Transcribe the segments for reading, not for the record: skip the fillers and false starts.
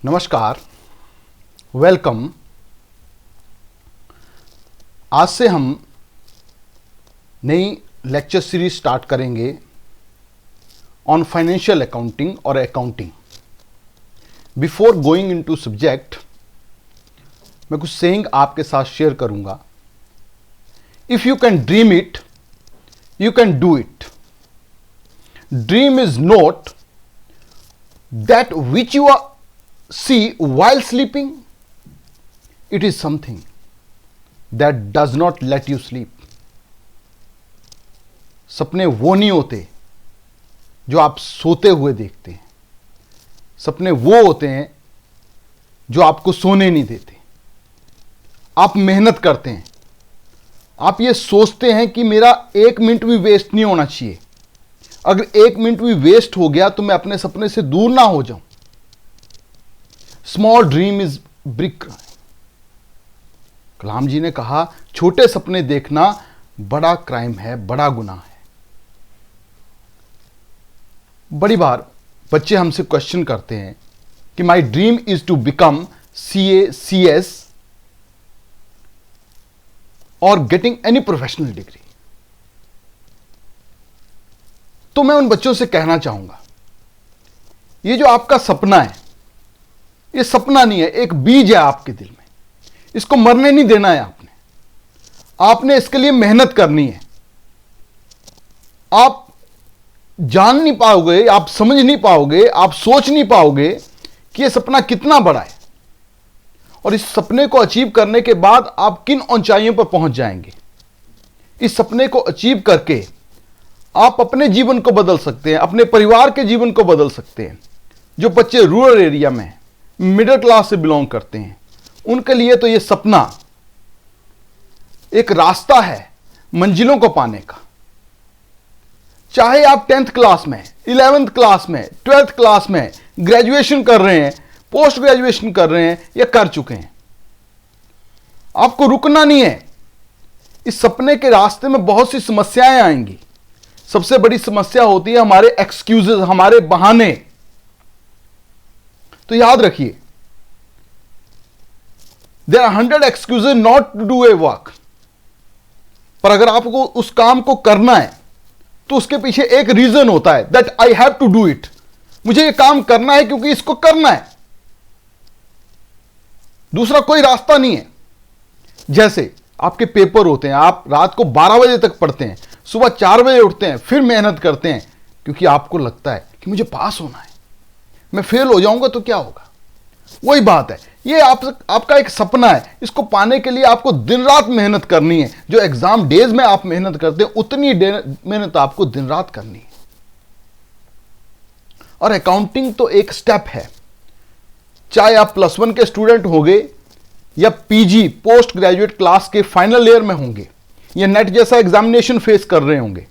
नमस्कार, वेलकम। आज से हम नई लेक्चर सीरीज स्टार्ट करेंगे ऑन फाइनेंशियल अकाउंटिंग और accounting. Before going into subject, मैं कुछ सेइंग आपके साथ शेयर करूंगा। If you can dream it, you can do it. Dream is not that which you see while sleeping, it is something that does not let you sleep. सपने वो नहीं होते जो आप सोते हुए देखते हैं। सपने वो होते हैं जो आपको सोने नहीं देते। आप मेहनत करते हैं, आप ये सोचते हैं कि मेरा 1 मिनट भी वेस्ट नहीं होना चाहिए। अगर 1 मिनट भी वेस्ट हो गया तो मैं अपने सपने से दूर ना हो जाऊं। Small dream is big crime. Kalam ji ने कहा, छोटे सपने देखना बड़ा क्राइम है, बड़ा गुनाह है। बड़ी बार बच्चे हमसे क्वेश्चन करते हैं कि my dream is to become CA, CS और गेटिंग एनी प्रोफेशनल डिग्री। तो मैं उन बच्चों से कहना चाहूंगा, ये जो आपका सपना है, ये सपना नहीं है, एक बीज है आपके दिल में। इसको मरने नहीं देना है आपने इसके लिए मेहनत करनी है। आप जान नहीं पाओगे, आप समझ नहीं पाओगे, आप सोच नहीं पाओगे कि ये सपना कितना बड़ा है और इस सपने को अचीव करने के बाद आप किन ऊंचाइयों पर पहुंच जाएंगे। इस सपने को अचीव करके आप अपने जीवन को बदल सकते हैं, अपने परिवार के जीवन को बदल सकते हैं। जो बच्चे रूरल एरिया में मिडिल क्लास से बिलोंग करते हैं, उनके लिए तो यह सपना एक रास्ता है मंजिलों को पाने का। चाहे आप 10th क्लास में, 11th क्लास में, 12th क्लास में ग्रेजुएशन कर रहे हैं, पोस्ट ग्रेजुएशन कर रहे हैं या कर चुके हैं, आपको रुकना नहीं है। इस सपने के रास्ते में बहुत सी समस्याएं आएंगी। सबसे बड़ी समस्या होती है हमारे एक्सक्यूजेस, हमारे बहाने। तो याद रखिए, there are 100 excuses not to do a work. पर अगर आपको उस काम को करना है तो उसके पीछे एक रीजन होता है, that I have to do it. मुझे ये काम करना है क्योंकि इसको करना है, दूसरा कोई रास्ता नहीं है। जैसे आपके पेपर होते हैं, आप रात को 12 बजे तक पढ़ते हैं, सुबह 4 बजे उठते हैं, फिर मेहनत करते हैं क्योंकि आपको लगता है कि मुझे पास होना है, मैं फेल हो जाऊंगा तो क्या होगा। वही बात है, ये आपका एक सपना है। इसको पाने के लिए आपको दिन रात मेहनत करनी है। जो एग्जाम डेज में आप मेहनत करते हैं, उतनी मेहनत आपको दिन रात करनी है। और अकाउंटिंग तो एक स्टेप है। चाहे आप +1 के स्टूडेंट होंगे या PG पोस्ट ग्रेजुएट क्लास के फाइनल ईयर में होंगे या नेट जैसा एग्जामिनेशन फेस कर रहे होंगे,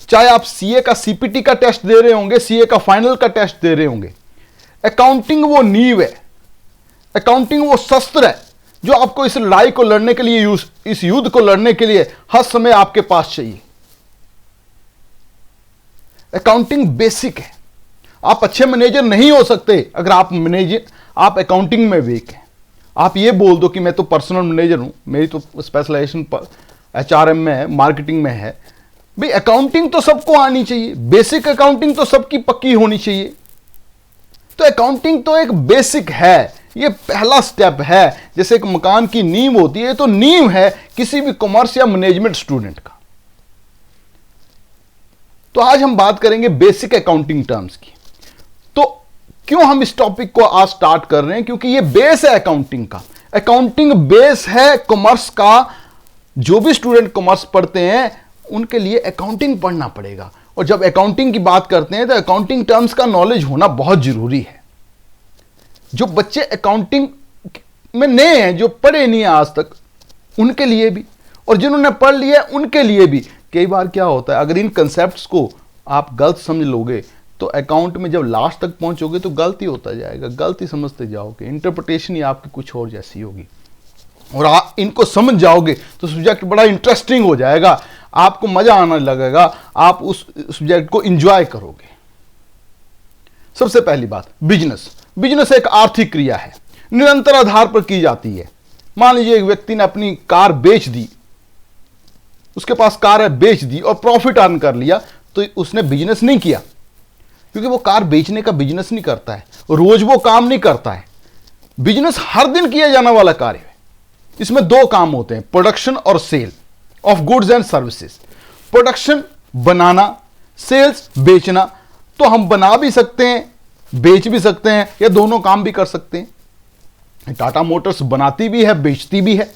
चाहे आप CA का CPT का टेस्ट दे रहे होंगे, CA का फाइनल का टेस्ट दे रहे होंगे, अकाउंटिंग वो नींव है, अकाउंटिंग वो शस्त्र है जो आपको इस लड़ाई को लड़ने के लिए, इस युद्ध को लड़ने के लिए हर समय आपके पास चाहिए। अकाउंटिंग बेसिक है। आप अच्छे मैनेजर नहीं हो सकते अगर आप अकाउंटिंग में वीक हैं। आप ये बोल दो कि मैं तो पर्सनल मैनेजर हूं, मेरी तो स्पेशलाइजेशन HRM में है, मार्केटिंग में है। भाई अकाउंटिंग तो सबको आनी चाहिए, बेसिक अकाउंटिंग तो सबकी पक्की होनी चाहिए। तो अकाउंटिंग तो एक बेसिक है, ये पहला स्टेप है। जैसे एक मकान की नींव होती है, तो नींव है किसी भी कॉमर्स या मैनेजमेंट स्टूडेंट का। तो आज हम बात करेंगे बेसिक अकाउंटिंग टर्म्स की। तो क्यों हम इस टॉपिक को आज स्टार्ट कर रहे हैं? क्योंकि ये बेस है अकाउंटिंग का। अकाउंटिंग बेस है कॉमर्स का। जो भी स्टूडेंट कॉमर्स पढ़ते हैं उनके लिए अकाउंटिंग पढ़ना पड़ेगा। और जब अकाउंटिंग की बात करते हैं तो अकाउंटिंग टर्म्स का नॉलेज होना बहुत जरूरी है। जो बच्चे अकाउंटिंग में नए हैं, जो पढ़े नहीं है आज तक, उनके लिए भी, और जिन्होंने पढ़ लिया उनके लिए भी। कई बार क्या होता है, अगर इन कंसेप्ट्स को आप गलत समझ लोगे तो अकाउंट में जब लास्ट तक पहुंचोगे तो गलती होता जाएगा, गलती समझते जाओगे, इंटरप्रिटेशन ही आपकी कुछ और जैसी होगी। और आप इनको समझ जाओगे तो सब्जेक्ट बड़ा इंटरेस्टिंग हो जाएगा, आपको मजा आने लगेगा, आप उस सब्जेक्ट को एंजॉय करोगे। सबसे पहली बात, बिजनेस। बिजनेस एक आर्थिक क्रिया है, निरंतर आधार पर की जाती है। मान लीजिए एक व्यक्ति ने अपनी कार बेच दी, उसके पास कार है, बेच दी और प्रॉफिट अर्न कर लिया, तो उसने बिजनेस नहीं किया, क्योंकि वो कार बेचने का बिजनेस नहीं करता है, रोज वो काम नहीं करता है। बिजनेस हर दिन किया जाने वाला कार्य है। इसमें दो काम होते हैं, प्रोडक्शन और sale of goods and services. Production बनाना, सेल्स बेचना। तो हम बना भी सकते हैं, बेच भी सकते हैं, या दोनों काम भी कर सकते हैं। टाटा मोटर्स बनाती भी है, बेचती भी है।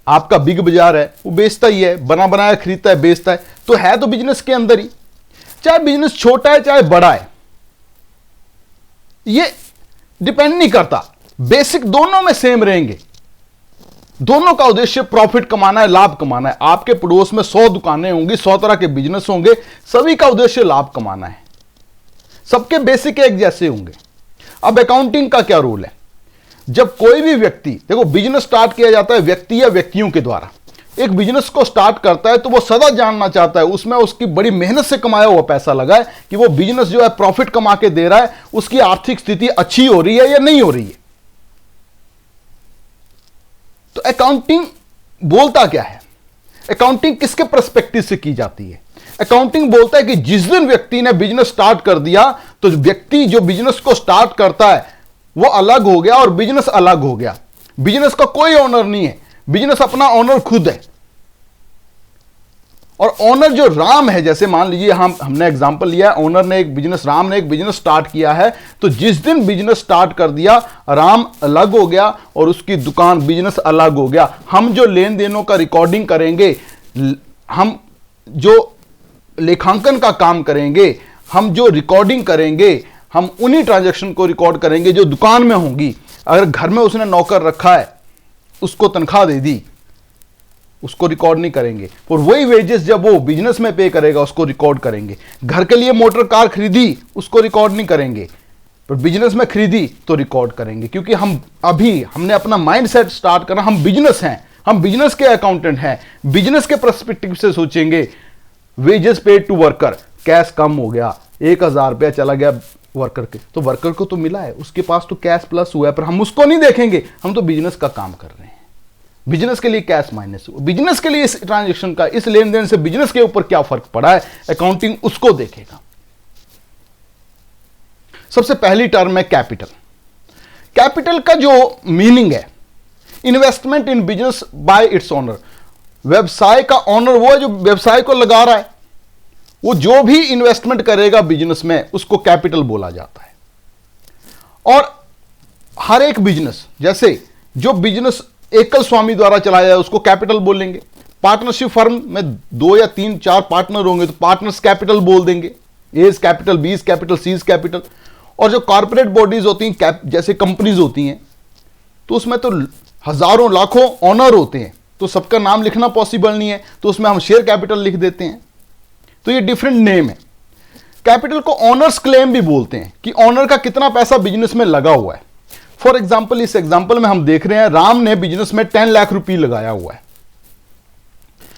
आपका बिग बाजार है, वो बेचता ही है, बना बनाया खरीदता है, बेचता है, तो है तो बिजनेस के अंदर ही। चाहे बिजनेस छोटा है चाहे बड़ा है, ये डिपेंड नहीं करता, बेसिक दोनों में सेम रहेंगे। दोनों का उद्देश्य प्रॉफिट कमाना है, लाभ कमाना है। आपके पड़ोस में 100 दुकानें होंगी, 100 तरह के बिजनेस होंगे, सभी का उद्देश्य लाभ कमाना है, सबके बेसिक एक जैसे होंगे। अब अकाउंटिंग का क्या रोल है? जब कोई भी व्यक्ति, देखो बिजनेस स्टार्ट किया जाता है व्यक्ति या व्यक्तियों के द्वारा। एक बिजनेस को स्टार्ट करता है तो वो सदा जानना चाहता है उसमें उसकी बड़ी मेहनत से कमाया हुआ पैसा लगा है कि वो बिजनेस जो है प्रॉफिट कमा के दे रहा है, उसकी आर्थिक स्थिति अच्छी हो रही है या नहीं हो रही है। तो अकाउंटिंग बोलता क्या है? अकाउंटिंग किसके पर्सपेक्टिव से की जाती है? अकाउंटिंग बोलता है कि जिस दिन व्यक्ति ने बिजनेस स्टार्ट कर दिया, तो व्यक्ति जो बिजनेस को स्टार्ट करता है वो अलग हो गया और बिजनेस अलग हो गया। बिजनेस का कोई ओनर नहीं है, बिजनेस अपना ओनर खुद है। और ओनर जो राम है, जैसे मान लीजिए हमने एग्जांपल लिया है, ओनर ने एक बिजनेस, राम ने एक बिजनेस स्टार्ट किया है, तो जिस दिन बिजनेस स्टार्ट कर दिया, राम अलग हो गया और उसकी दुकान, बिजनेस अलग हो गया। हम जो लेन देनों का रिकॉर्डिंग करेंगे, हम जो लेखांकन का काम करेंगे, हम जो रिकॉर्डिंग करेंगे, हम उन्हीं ट्रांजैक्शन को रिकॉर्ड करेंगे जो दुकान में होंगी। अगर घर में उसने नौकर रखा है, उसको तनख्वाह दे दी, उसको रिकॉर्ड नहीं करेंगे। और वही वेजेस जब वो बिजनेस में पे करेगा उसको रिकॉर्ड करेंगे। घर के लिए मोटर कार खरीदी, उसको रिकॉर्ड नहीं करेंगे, पर बिजनेस में खरीदी तो रिकॉर्ड करेंगे। क्योंकि हमने अपना माइंड सेट स्टार्ट करना, हम बिजनेस हैं, हम बिजनेस के अकाउंटेंट हैं, बिजनेस के पर्सपेक्टिव से सोचेंगे। Wages paid to worker, cash कम हो गया, 1000 रुपया चला गया वर्कर के, तो वर्कर को तो मिला है, उसके पास तो कैश प्लस हुआ है, पर हम उसको नहीं देखेंगे, हम तो बिजनेस का काम कर रहे हैं। बिजनेस के लिए कैश माइनस हुआ, बिजनेस के लिए इस ट्रांजैक्शन का, इस लेन देन से बिजनेस के ऊपर क्या फर्क पड़ा है, अकाउंटिंग उसको देखेगा। सबसे पहली टर्म है कैपिटल। कैपिटल का जो मीनिंग है, investment in business by its owner. व्यवसाय का ओनर वो है जो व्यवसाय को लगा रहा है, वो जो भी इन्वेस्टमेंट करेगा बिजनेस में उसको कैपिटल बोला जाता है। और हर एक बिजनेस, जैसे जो बिजनेस एकल स्वामी द्वारा चलाया जाए उसको कैपिटल बोलेंगे। पार्टनरशिप फर्म में 2 या 3 4 पार्टनर होंगे तो पार्टनर्स कैपिटल बोल देंगे, A's capital, B's capital, C's capital. और जो कॉर्पोरेट बॉडीज होती हैं, जैसे कंपनीज होती हैं, तो उसमें तो हजारों लाखों ऑनर होते हैं, तो सबका नाम लिखना पॉसिबल नहीं है, तो उसमें हम शेयर कैपिटल लिख देते हैं। तो ये डिफरेंट नेम है। कैपिटल को ऑनर्स क्लेम भी बोलते हैं कि ऑनर का कितना पैसा बिजनेस में लगा हुआ है। फॉर एग्जाम्पल, इस एग्जाम्पल में हम देख रहे हैं राम ने बिजनेस में 10 लाख रुपए लगाया हुआ है,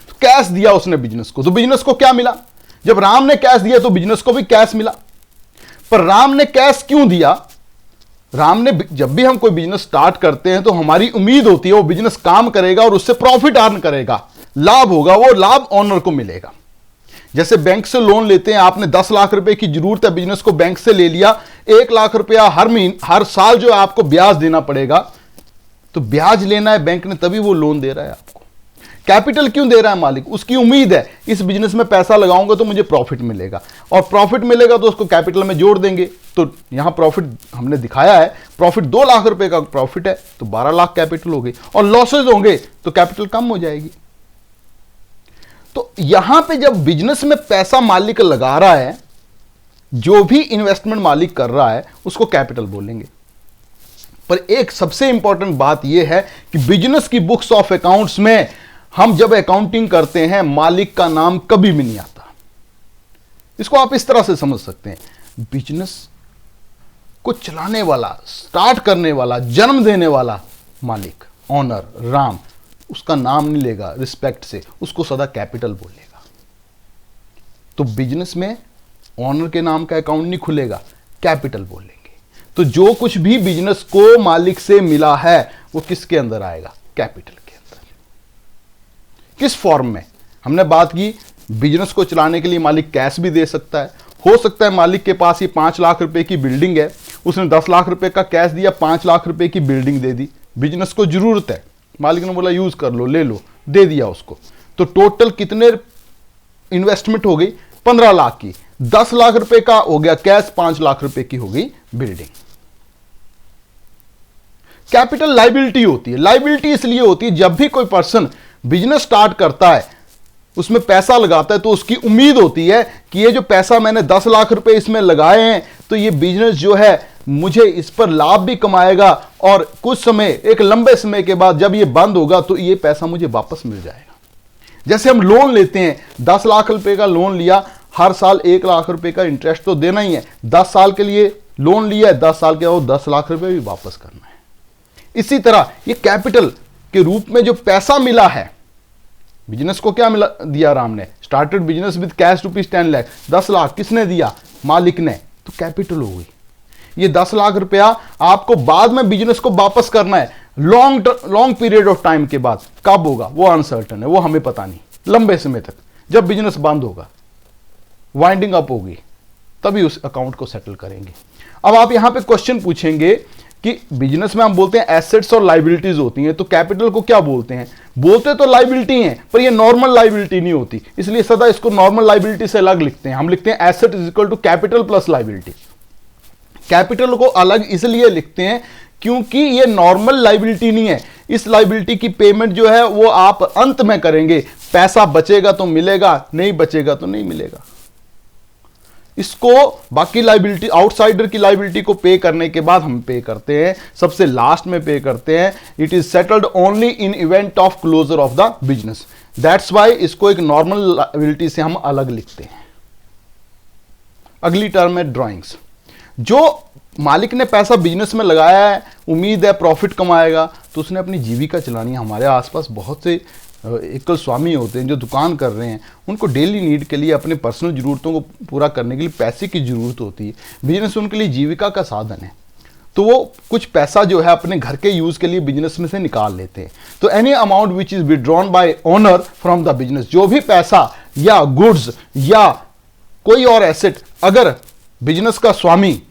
तो कैश दिया उसने बिजनेस को, तो बिजनेस को क्या मिला? जब राम ने कैश दिया तो बिजनेस को भी कैश मिला। पर राम ने कैश क्यों दिया? राम ने, जब भी हम कोई बिजनेस स्टार्ट करते हैं तो हमारी उम्मीद होती है वो बिजनेस काम करेगा और उससे प्रॉफिट अर्न करेगा, लाभ होगा, वो लाभ ऑनर को मिलेगा। जैसे बैंक से लोन लेते हैं, आपने 10 लाख रुपए की जरूरत है, बिजनेस को बैंक से ले लिया, 1 लाख रुपया हर साल जो है आपको ब्याज देना पड़ेगा, तो ब्याज लेना है बैंक ने, तभी वो लोन दे रहा है आपको। कैपिटल क्यों दे रहा है मालिक? उसकी उम्मीद है इस बिजनेस में पैसा लगाऊंगा तो मुझे प्रॉफिट मिलेगा, और प्रॉफिट मिलेगा तो उसको कैपिटल में जोड़ देंगे। तो यहां प्रॉफिट हमने दिखाया है, प्रॉफिट 2 लाख रुपए का प्रॉफिट है तो 12 लाख कैपिटल हो गई, और लॉसेज होंगे तो कैपिटल कम हो जाएगी। तो यहां पे जब बिजनेस में पैसा मालिक लगा रहा है, जो भी इन्वेस्टमेंट मालिक कर रहा है उसको कैपिटल बोलेंगे। पर एक सबसे इंपॉर्टेंट बात यह है कि बिजनेस की बुक्स ऑफ अकाउंट्स में हम जब अकाउंटिंग करते हैं मालिक का नाम कभी भी नहीं आता। इसको आप इस तरह से समझ सकते हैं, बिजनेस को चलाने वाला, स्टार्ट करने वाला, जन्म देने वाला मालिक, ऑनर, राम, उसका नाम नहीं लेगा रिस्पेक्ट से, उसको सदा कैपिटल बोलेगा। तो बिजनेस में ऑनर के नाम का अकाउंट नहीं खुलेगा, कैपिटल बोलेंगे। तो जो कुछ भी बिजनेस को मालिक से मिला है वो किसके अंदर आएगा? कैपिटल के अंदर। किस फॉर्म में? हमने बात की बिजनेस को चलाने के लिए मालिक कैश भी दे सकता है। हो सकता है मालिक के पास ये 5 लाख रुपए की बिल्डिंग है, उसने 10 लाख रुपए का कैश दिया, 5 लाख रुपए की बिल्डिंग दे दी। बिजनेस को जरूरत है, मालिक ने बोला यूज कर लो, ले लो, दे दिया उसको। तो टोटल कितने इन्वेस्टमेंट हो गई? 15 लाख की। 10 लाख रुपए का हो गया कैश, 5 लाख रुपए की हो गई बिल्डिंग। कैपिटल लाइबिलिटी होती है। लाइबिलिटी इसलिए होती है जब भी कोई पर्सन बिजनेस स्टार्ट करता है, उसमें पैसा लगाता है, तो उसकी उम्मीद होती है कि ये जो पैसा मैंने 10 लाख रुपए इसमें लगाए हैं, तो ये बिजनेस जो है मुझे इस पर लाभ भी कमाएगा और कुछ समय, एक लंबे समय के बाद जब ये बंद होगा तो ये पैसा मुझे वापस मिल जाएगा। जैसे हम लोन लेते हैं, 10 लाख रुपए का लोन लिया, हर साल 1 लाख रुपए का इंटरेस्ट तो देना ही है। 10 साल के लिए लोन लिया है, 10 साल के बाद 10 लाख रुपए भी वापस करना है। इसी तरह ये कैपिटल के रूप में जो पैसा मिला है, बिजनेस को क्या मिला दिया राम ने? Started business with cash ₹10 lakh, 10 lakh किसने दिया? मालिक ने। तो कैपिटल हो गई। ये 10 लाख रुपया आपको बाद में बिजनेस को वापस करना है, लॉन्ग पीरियड ऑफ टाइम के बाद। कब होगा वो अनसर्टन है, वो हमें पता नहीं। लंबे समय तक, जब बिजनेस बंद होगा, वाइंडिंग अप होगी, तभी उस अकाउंट को सेटल करेंगे। अब आप यहां पे क्वेश्चन पूछेंगे कि बिजनेस में हम बोलते हैं एसेट्स और लाइबिलिटीज होती हैं, तो कैपिटल को क्या बोलते हैं? बोलते तो लाइबिलिटी हैं, पर ये नॉर्मल लाइबिलिटी नहीं होती, इसलिए सदा इसको नॉर्मल लाइबिलिटी से अलग लिखते हैं। हम लिखते हैं asset is equal to capital plus liability. Capital को अलग इसलिए लिखते हैं क्योंकि ये नॉर्मल लाइबिलिटी नहीं है। इस लाइबिलिटी की पेमेंट जो है वो आप अंत में करेंगे। पैसा बचेगा तो मिलेगा, नहीं बचेगा तो नहीं मिलेगा। इसको बाकी लाइबिलिटी, आउटसाइडर की लाइबिलिटी को पे करने के बाद हम पे करते हैं, सबसे लास्ट में पे करते हैं। It is settled only in event of closure of the business. That's why इसको एक नॉर्मल लाइबिलिटी से हम अलग लिखते हैं। अगली टर्म है ड्रॉइंग्स। जो मालिक ने पैसा बिजनेस में लगाया है, उम्मीद है प्रॉफिट कमाएगा, तो उसने अपनी जीविका चलानी है। हमारे आसपास बहुत से एकल स्वामी होते हैं जो दुकान कर रहे हैं, उनको डेली नीड के लिए, अपने पर्सनल ज़रूरतों को पूरा करने के लिए पैसे की ज़रूरत होती है। बिजनेस उनके लिए जीविका का साधन है, तो वो कुछ पैसा जो है अपने घर के यूज़ के लिए बिजनेस में से निकाल लेते हैं। तो any amount which is withdrawn bye owner from the business, जो भी पैसा या गुड्स या कोई और एसेट अगर बिजनेस का स्वामी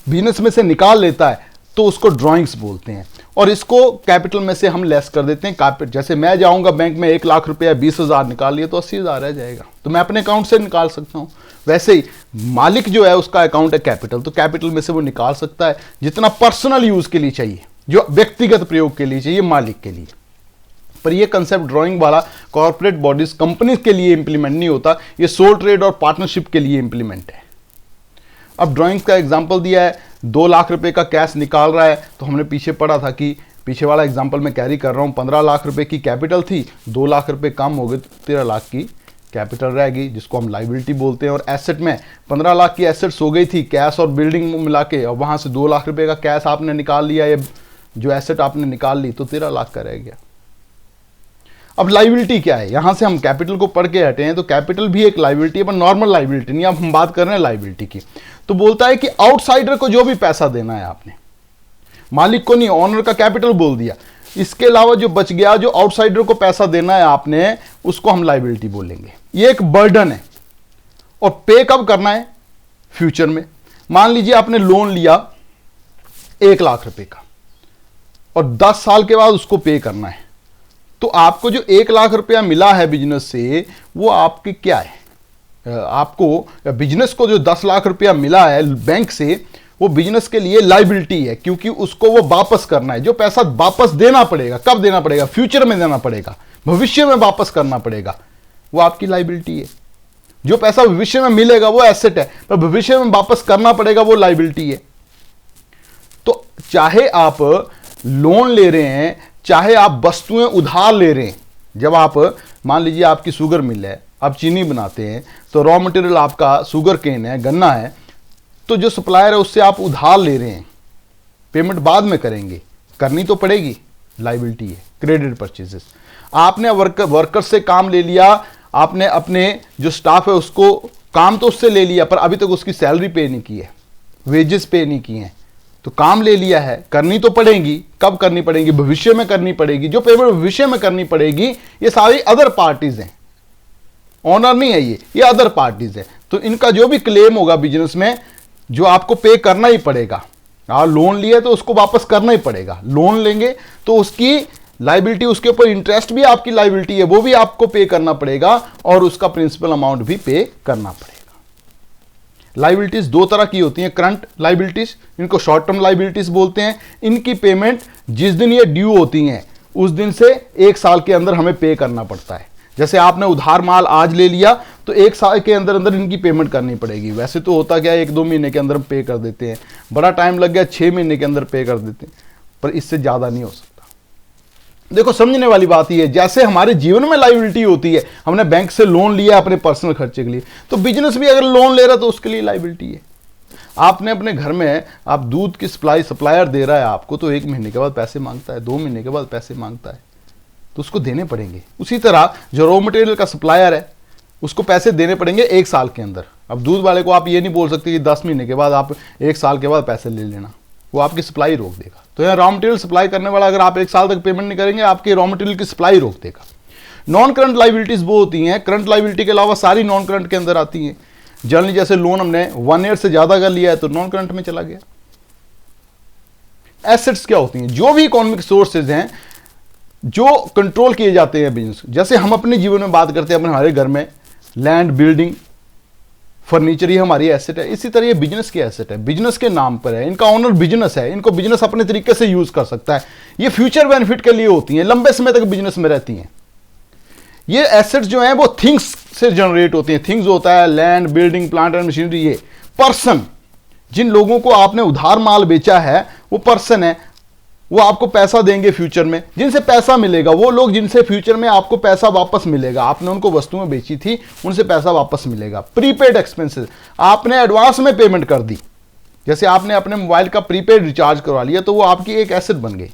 बिजनेस में से निकाल लेता है तो उसको ड्राइंग्स बोलते हैं। और इसको कैपिटल में से हम लेस कर देते हैं। कैपिटल, जैसे मैं जाऊंगा बैंक में 1 लाख रुपया 20,000 निकाल लिए तो 80,000 रह जाएगा, तो मैं अपने अकाउंट से निकाल सकता हूं। वैसे ही मालिक जो है उसका अकाउंट है कैपिटल, तो कैपिटल में से वो निकाल सकता है जितना पर्सनल यूज के लिए चाहिए, जो व्यक्तिगत प्रयोग के लिए चाहिए मालिक के लिए। पर ये कंसेप्ट ड्राइंग वाला कॉर्पोरेट बॉडीज, कंपनी के लिए इंप्लीमेंट नहीं होता, ये सोल ट्रेड और पार्टनरशिप के लिए इंप्लीमेंट है। अब ड्राइंग्स का एग्जांपल दिया है, 2 लाख रुपए का कैश निकाल रहा है, तो हमने पीछे पढ़ा था कि पीछे वाला एग्जांपल मैं कैरी कर रहा हूँ, 15 लाख रुपए की कैपिटल थी, 2 लाख रुपए कम हो गए तो 13 लाख की कैपिटल रहेगी, जिसको हम लाइबिलिटी बोलते हैं। और एसेट में 15 लाख की एसेट्स हो गई थी, कैश और बिल्डिंग मिला के, और वहाँ से 2 लाख रुपए का कैश आपने निकाल लिया, ये जो एसेट आपने निकाल ली, तो 13 लाख का रह गया। अब लाइबिलिटी क्या है? यहां से हम कैपिटल को पढ़ के हटे हैं, तो कैपिटल भी एक लाइबिलिटी है, पर नॉर्मल लाइबिलिटी नहीं। अब हम बात कर रहे हैं लाइबिलिटी की। तो बोलता है कि आउटसाइडर को जो भी पैसा देना है आपने, मालिक को नहीं, ऑनर का कैपिटल बोल दिया, इसके अलावा जो बच गया, जो आउटसाइडर को पैसा देना है आपने, उसको हम लाइबिलिटी बोलेंगे। ये एक बर्डन है और पे कब करना है? फ्यूचर में। मान लीजिए आपने लोन लिया 1 लाख रुपए का और 10 साल के बाद उसको पे करना है, तो आपको जो 1 लाख रुपया मिला है बिजनेस से, वो आपके क्या है? आपको बिजनेस को जो 10 लाख रुपया मिला है बैंक से, वो बिजनेस के लिए लाइबिलिटी है, क्योंकि उसको वो वापस करना है। जो पैसा वापस देना पड़ेगा, कब देना पड़ेगा? फ्यूचर में देना पड़ेगा, भविष्य में वापस करना पड़ेगा, वो आपकी लाइबिलिटी है। जो पैसा भविष्य में मिलेगा वो एसेट है, पर भविष्य में वापस करना पड़ेगा, वो लाइबिलिटी है। तो चाहे आप लोन ले रहे हैं, चाहे आप वस्तुएं उधार ले रहे हैं, जब आप मान लीजिए आपकी शुगर मिल है, आप चीनी बनाते हैं, तो रॉ मटेरियल आपका शुगर केन है, गन्ना है, तो जो सप्लायर है उससे आप उधार ले रहे हैं, पेमेंट बाद में करेंगे, करनी तो पड़ेगी, लाइबिलिटी है। क्रेडिट परचेजेस, आपने वर्कर से काम ले लिया, आपने अपने जो स्टाफ है उसको काम तो उससे ले लिया, पर अभी तक उसकी सैलरी पे नहीं की है, वेजेस पे नहीं किए हैं, तो काम ले लिया है, करनी तो पड़ेगी। कब करनी पड़ेगी? भविष्य में करनी पड़ेगी। जो पेमेंट भविष्य में करनी पड़ेगी ये सारी अदर पार्टीज हैं, ऑनर नहीं है ये अदर पार्टीज है। तो इनका जो भी क्लेम होगा बिजनेस में, जो आपको पे करना ही पड़ेगा। आप लोन लिए तो उसको वापस करना ही पड़ेगा। लोन लेंगे तो उसकी लाइबिलिटी, उसके ऊपर इंटरेस्ट भी आपकी लाइबिलिटी है, वो भी आपको पे करना पड़ेगा और उसका प्रिंसिपल अमाउंट भी पे करना पड़ेगा। लाइबिलिटीज दो तरह की होती हैं, करंट लाइबिलिटीज, इनको शॉर्ट टर्म लाइबिलिटीज बोलते हैं। इनकी पेमेंट जिस दिन ये ड्यू होती हैं उस दिन से 1 साल के अंदर हमें पे करना पड़ता है। जैसे आपने उधार माल आज ले लिया तो 1 साल के अंदर अंदर इनकी पेमेंट करनी पड़ेगी। वैसे तो होता क्या है 1-2 महीने के अंदर पे कर देते हैं, बड़ा टाइम लग गया 6 महीने के अंदर पे कर देते हैं, पर इससे ज़्यादा नहीं हो सकता। देखो समझने वाली बात ही है, जैसे हमारे जीवन में लाइबिलिटी होती है, हमने बैंक से लोन लिया अपने पर्सनल खर्चे के लिए, तो बिजनेस भी अगर लोन ले रहा तो उसके लिए लाइबिलिटी है। आपने अपने घर में, आप दूध की सप्लायर दे रहा है आपको, तो 1 महीने के बाद पैसे मांगता है, 2 महीने के बाद पैसे मांगता है, तो उसको देने पड़ेंगे। उसी तरह जो रॉ मटेरियल का सप्लायर है उसको पैसे देने पड़ेंगे 1 साल के अंदर। अब दूध वाले को आप ये नहीं बोल सकते कि 10 महीने के बाद, आप 1 साल के बाद पैसे ले लेना, वो आपकी सप्लाई रोक देगा। तो यहाँ रॉ मटेरियल सप्लाई करने वाला अगर आप 1 साल तक पेमेंट नहीं करेंगे, आपके रॉ मटेरियल की सप्लाई रोक देगा। नॉन करंट लाइबिलिटीज वो होती हैं, करंट लाइबिलिटी के अलावा सारी नॉन करंट के अंदर आती हैं। जनरली जैसे लोन हमने 1 ईयर से ज्यादा कर लिया है तो नॉन करंट में चला गया। एसेट्स क्या होती हैं? जो भी इकोनॉमिक सोर्सेज हैं जो कंट्रोल किए जाते हैं बिजनेस। जैसे हम अपने जीवन में बात करते हैं, अपने हमारे घर में लैंड, बिल्डिंग, फर्नीचर, ये हमारी एसेट है। इसी तरह ये बिजनेस की एसेट है, बिजनेस के नाम पर है, इनका ऑनर बिजनेस है, इनको बिजनेस अपने तरीके से यूज कर सकता है। ये फ्यूचर बेनिफिट के लिए होती हैं, लंबे समय तक बिजनेस में रहती हैं। ये एसेट्स जो हैं वो थिंग्स से जनरेट होती हैं। थिंग्स होता है land, building, plant and machinery. ये पर्सन, जिन लोगों को आपने उधार माल बेचा है वो पर्सन है, वो आपको पैसा देंगे फ्यूचर में, जिनसे पैसा मिलेगा, वो लोग जिनसे फ्यूचर में आपको पैसा वापस मिलेगा। आपने उनको वस्तुएं बेची थी, उनसे पैसा वापस मिलेगा। प्रीपेड एक्सपेंसेस, आपने एडवांस में पेमेंट कर दी, जैसे आपने अपने मोबाइल का प्रीपेड रिचार्ज करवा लिया, तो वो आपकी एक एसेट बन गई।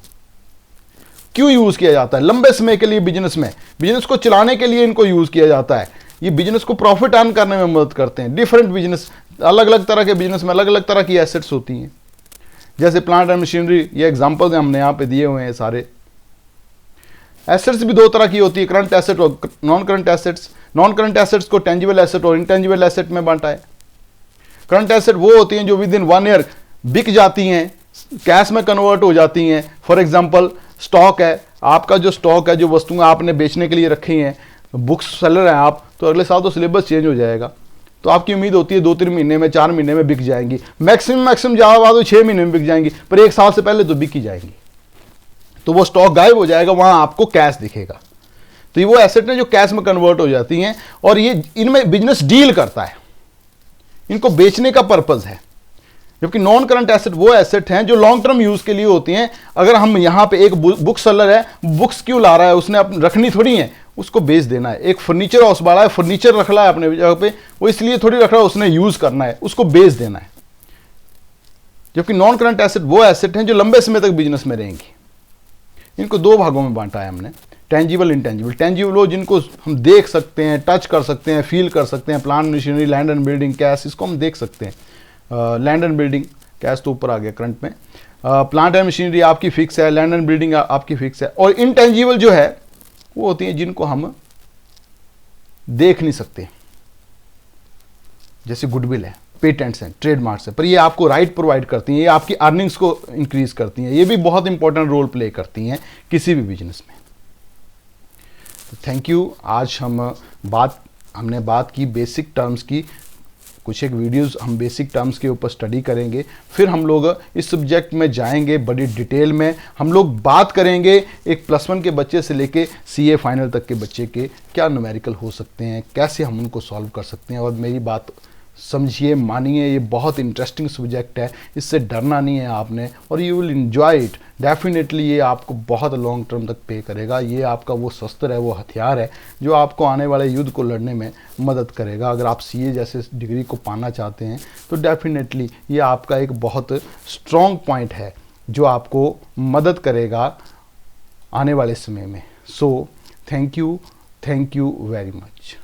क्यों यूज किया जाता है? लंबे समय के लिए बिजनेस में, बिजनेस को चलाने के लिए इनको यूज किया जाता है। ये बिजनेस को प्रॉफिट अर्न करने में मदद करते हैं। डिफरेंट बिजनेस, अलग अलग तरह के बिजनेस में अलग अलग तरह की एसेट्स होती हैं। जैसे प्लांट एंड मशीनरी, ये एग्जांपल्स हमने यहाँ पे दिए हुए हैं सारे। एसेट्स भी 2 तरह की होती है, करंट एसेट और non current assets. Non current assets को टेंजिबल एसेट और इंटेंजिबल एसेट में बांटा है। करंट एसेट वो होती हैं जो विद इन 1 ईयर बिक जाती हैं, कैश में कन्वर्ट हो जाती हैं। फॉर एग्जांपल स्टॉक है, आपका जो स्टॉक है, जो वस्तुएं आपने बेचने के लिए रखी हैं, बुक्स सेलर हैं आप, तो अगले साल तो सिलेबस चेंज हो जाएगा, तो आपकी उम्मीद होती है 2-3 महीने में, 4 महीने में बिक जाएंगी। मैक्सिमम ज़्यादा बात तो 6 महीने में बिक जाएंगी, पर 1 साल से पहले तो बिक ही जाएंगी। तो वो स्टॉक गायब हो जाएगा, वहां आपको कैश दिखेगा। तो ये वो एसेट है जो कैश में कन्वर्ट हो जाती हैं, और ये इनमें बिजनेस डील करता है, इनको बेचने का पर्पज है। जबकि नॉन करंट एसेट वो एसेट हैं जो लॉन्ग टर्म यूज के लिए होती हैं। अगर हम यहाँ पे एक बुक सेलर है, बुक्स क्यों ला रहा है, उसने अपनी रखनी थोड़ी है, उसको बेच देना है। एक फर्नीचर हाउस वाला है, फर्नीचर रख रहा है अपने जगह पे, वो इसलिए थोड़ी रख रहा है, उसने यूज करना है, उसको बेच देना है। जबकि नॉन करंट एसेट वो एसेट हैं जो लंबे समय तक बिजनेस में रहेंगी। इनको 2 भागों में बांटा है हमने, टेंजिबल, इंटेंजिबल। टेंजिबल वो जिनको हम देख सकते हैं, टच कर सकते हैं, फील कर सकते हैं। Plant machinery, land and building, cash, इसको हम देख सकते हैं। लैंड एंड बिल्डिंग, कैश तो ऊपर आ गया करंट में। प्लांट एंड मशीनरी आपकी फिक्स है, लैंड एंड बिल्डिंग आपकी फिक्स है। और इंटेंजिबल जो है वो होती है जिनको हम देख नहीं सकते, जैसे गुडविल है, पेटेंट्स हैं, ट्रेडमार्क्स है, पर ये आपको राइट प्रोवाइड करती हैं, ये आपकी अर्निंग्स को इंक्रीज करती हैं, ये भी बहुत इंपॉर्टेंट रोल प्ले करती हैं किसी भी बिजनेस में। तो थैंक यू। आज हमने बात की बेसिक टर्म्स की। कुछ एक वीडियोस हम बेसिक टर्म्स के ऊपर स्टडी करेंगे, फिर हम लोग इस सब्जेक्ट में जाएंगे बड़ी डिटेल में। हम लोग बात करेंगे एक +1 के बच्चे से लेके CA फाइनल तक के बच्चे के क्या न्यूमेरिकल हो सकते हैं, कैसे हम उनको सॉल्व कर सकते हैं। और मेरी बात समझिए, मानिए, ये बहुत इंटरेस्टिंग सब्जेक्ट है, इससे डरना नहीं है आपने, और you will enjoy it definitely. ये आपको बहुत लॉन्ग टर्म तक पे करेगा। ये आपका वो शस्त्र है, वो हथियार है जो आपको आने वाले युद्ध को लड़ने में मदद करेगा। अगर आप CA जैसे डिग्री को पाना चाहते हैं तो डेफिनेटली ये आपका एक बहुत स्ट्रॉन्ग पॉइंट है जो आपको मदद करेगा आने वाले समय में। So thank you very much.